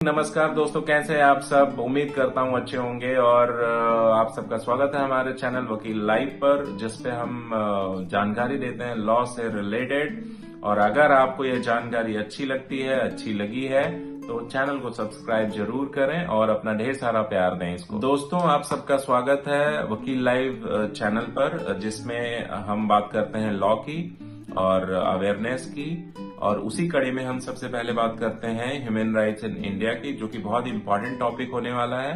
नमस्कार दोस्तों, कैसे हैं आप सब। उम्मीद करता हूं अच्छे होंगे और आप सबका स्वागत है हमारे चैनल वकील लाइव पर, जिसपे हम जानकारी देते हैं लॉ से रिलेटेड। और अगर आपको ये जानकारी अच्छी लगती है, अच्छी लगी है, तो चैनल को सब्सक्राइब जरूर करें और अपना ढेर सारा प्यार दें इसको। दोस्तों, आप सबका स्वागत है वकील लाइव चैनल पर, जिसमें हम बात करते हैं लॉ की और अवेयरनेस की। और उसी कड़ी में हम सबसे पहले बात करते हैं ह्यूमन राइट्स इन इंडिया की, जो कि बहुत इंपॉर्टेंट टॉपिक होने वाला है।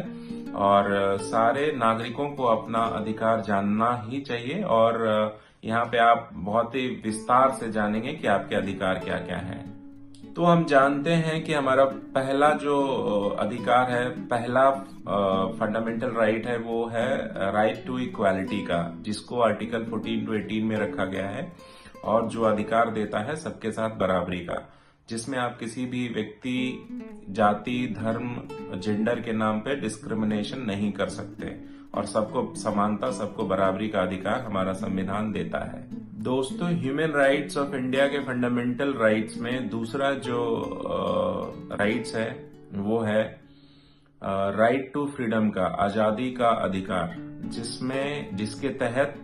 और सारे नागरिकों को अपना अधिकार जानना ही चाहिए। और यहाँ पे आप बहुत ही विस्तार से जानेंगे कि आपके अधिकार क्या क्या हैं। तो हम जानते हैं कि हमारा पहला जो अधिकार है, पहला फंडामेंटल राइट है, वो है राइट टू इक्वालिटी का, जिसको आर्टिकल 14 to 18 में रखा गया है। और जो अधिकार देता है सबके साथ बराबरी का, जिसमें आप किसी भी व्यक्ति, जाति, धर्म, जेंडर के नाम पे डिस्क्रिमिनेशन नहीं कर सकते। और सबको समानता, सबको बराबरी का अधिकार हमारा संविधान देता है। दोस्तों, ह्यूमन राइट्स ऑफ इंडिया के फंडामेंटल राइट्स में दूसरा जो राइट्स है वो है राइट टू फ्रीडम का, आजादी का अधिकार, जिसके तहत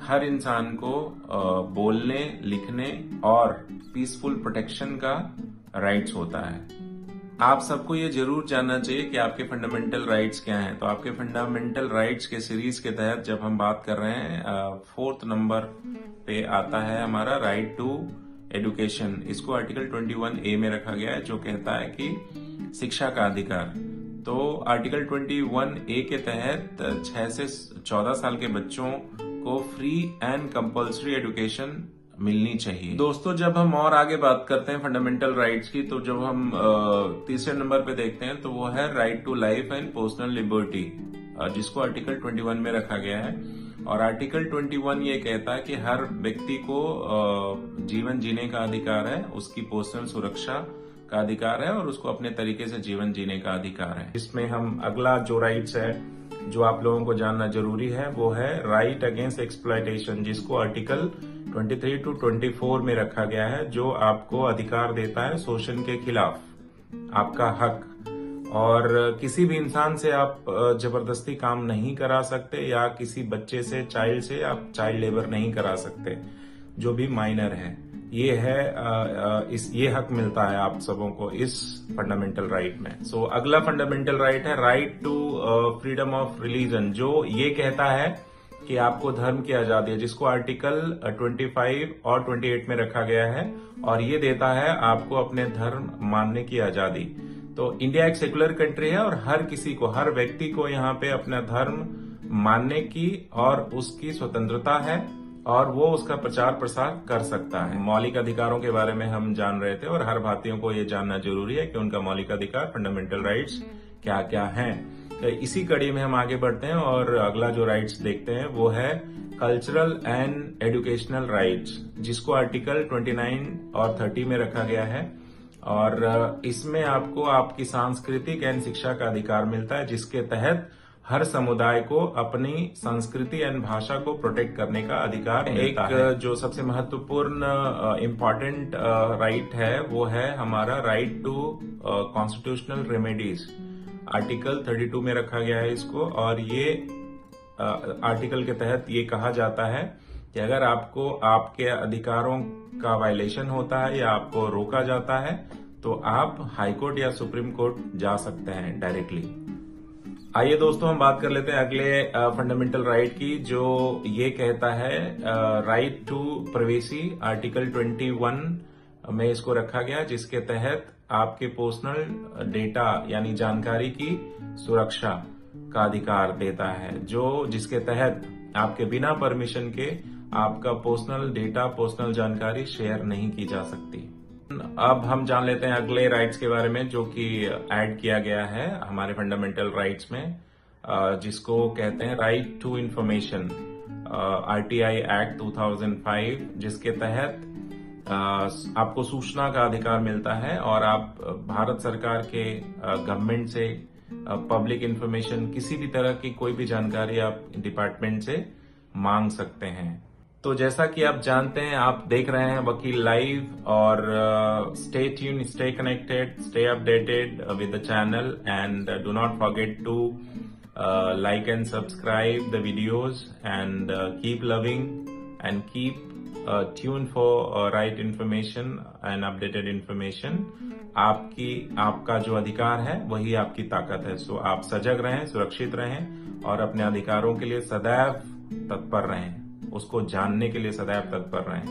हर इंसान को बोलने, लिखने और पीसफुल प्रोटेक्शन का राइट्स होता है। आप सबको ये जरूर जानना चाहिए कि आपके फंडामेंटल राइट्स क्या हैं। तो आपके फंडामेंटल राइट्स के सीरीज के तहत जब हम बात कर रहे हैं, 4th नंबर पे आता है हमारा राइट टू एजुकेशन। इसको आर्टिकल 21A में रखा गया है, जो कहता है कि शिक्षा का अधिकार। तो आर्टिकल 21A के तहत 6 से 14 साल के बच्चों को फ्री एंड कंपल्सरी एजुकेशन मिलनी चाहिए। दोस्तों, जब हम और आगे बात करते हैं फंडामेंटल राइट्स की, तो जब हम तीसरे नंबर पे देखते हैं तो वो है right to life and personal liberty, जिसको आर्टिकल 21 में रखा गया है। और आर्टिकल 21 ये कहता है कि हर व्यक्ति को जीवन जीने का अधिकार है, उसकी पर्सनल सुरक्षा का अधिकार है और उसको अपने तरीके से जीवन जीने का अधिकार है। इसमें हम अगला जो राइट्स है, जो आप लोगों को जानना जरूरी है, वो है राइट अगेंस्ट एक्सप्लॉयटेशन, जिसको आर्टिकल 23 to 24 में रखा गया है, जो आपको अधिकार देता है शोषण के खिलाफ, आपका हक। और किसी भी इंसान से आप जबरदस्ती काम नहीं करा सकते, या किसी बच्चे से, चाइल्ड से आप चाइल्ड लेबर नहीं करा सकते, जो भी माइनर है। ये है ये हक मिलता है आप सबों को इस फंडामेंटल राइट में। सो अगला फंडामेंटल राइट है right to freedom of religion, जो ये कहता है कि आपको धर्म की आजादी है, जिसको आर्टिकल 25 और 28 में रखा गया है। और ये देता है आपको अपने धर्म मानने की आजादी। तो इंडिया एक सेकुलर कंट्री है और हर किसी को, हर व्यक्ति को यहाँ पे अपना धर्म मानने की और उसकी स्वतंत्रता है, और वो उसका प्रचार प्रसार कर सकता है। मौलिक अधिकारों के बारे में हम जान रहे थे, और हर भारतीयों को ये जानना जरूरी है कि उनका मौलिक अधिकार, फंडामेंटल राइट्स क्या क्या हैं। तो इसी कड़ी में हम आगे बढ़ते हैं और अगला जो राइट्स देखते हैं वो है कल्चरल एंड एजुकेशनल राइट्स, जिसको आर्टिकल 29 और 30 में रखा गया है। और इसमें आपको आपकी सांस्कृतिक एंड शिक्षा का अधिकार मिलता है, जिसके तहत हर समुदाय को अपनी संस्कृति एंड भाषा को प्रोटेक्ट करने का अधिकार मिलता है। जो सबसे महत्वपूर्ण इम्पोर्टेंट राइट है वो है हमारा right to constitutional remedies, article 32 में रखा गया है इसको। और ये आर्टिकल के तहत ये कहा जाता है कि अगर आपको आपके अधिकारों का वायलेशन होता है या आपको रोका जाता है, तो आप हाईकोर्ट या सुप्रीम कोर्ट जा सकते हैं डायरेक्टली। आइए दोस्तों, हम बात कर लेते हैं अगले फंडामेंटल राइट की, जो ये कहता है राइट टू प्राइवेसी। आर्टिकल 21 में इसको रखा गया, जिसके तहत आपके पर्सनल डेटा यानी जानकारी की सुरक्षा का अधिकार देता है, जिसके तहत आपके बिना परमिशन के आपका पर्सनल डेटा, पर्सनल जानकारी शेयर नहीं की जा सकती। अब हम जान लेते हैं अगले राइट्स के बारे में, जो कि ऐड किया गया है हमारे फंडामेंटल राइट्स में, जिसको कहते हैं right to information, RTI act 2005, जिसके तहत आपको सूचना का अधिकार मिलता है और आप भारत सरकार के गवर्नमेंट से पब्लिक इंफॉर्मेशन, किसी भी तरह की कोई भी जानकारी आप डिपार्टमेंट से मांग सकते हैं। तो जैसा कि आप जानते हैं, आप देख रहे हैं वकील लाइव, और stay tune, stay connected, stay updated with the channel, and do not forget to like and subscribe the videos, and keep loving and keep tuned for right information and updated information. आपका जो अधिकार है वही आपकी ताकत है। सो आप सजग रहें, सुरक्षित रहें और अपने अधिकारों के लिए सदैव तत्पर रहें, उसको जानने के लिए सदैव तत्पर रहें।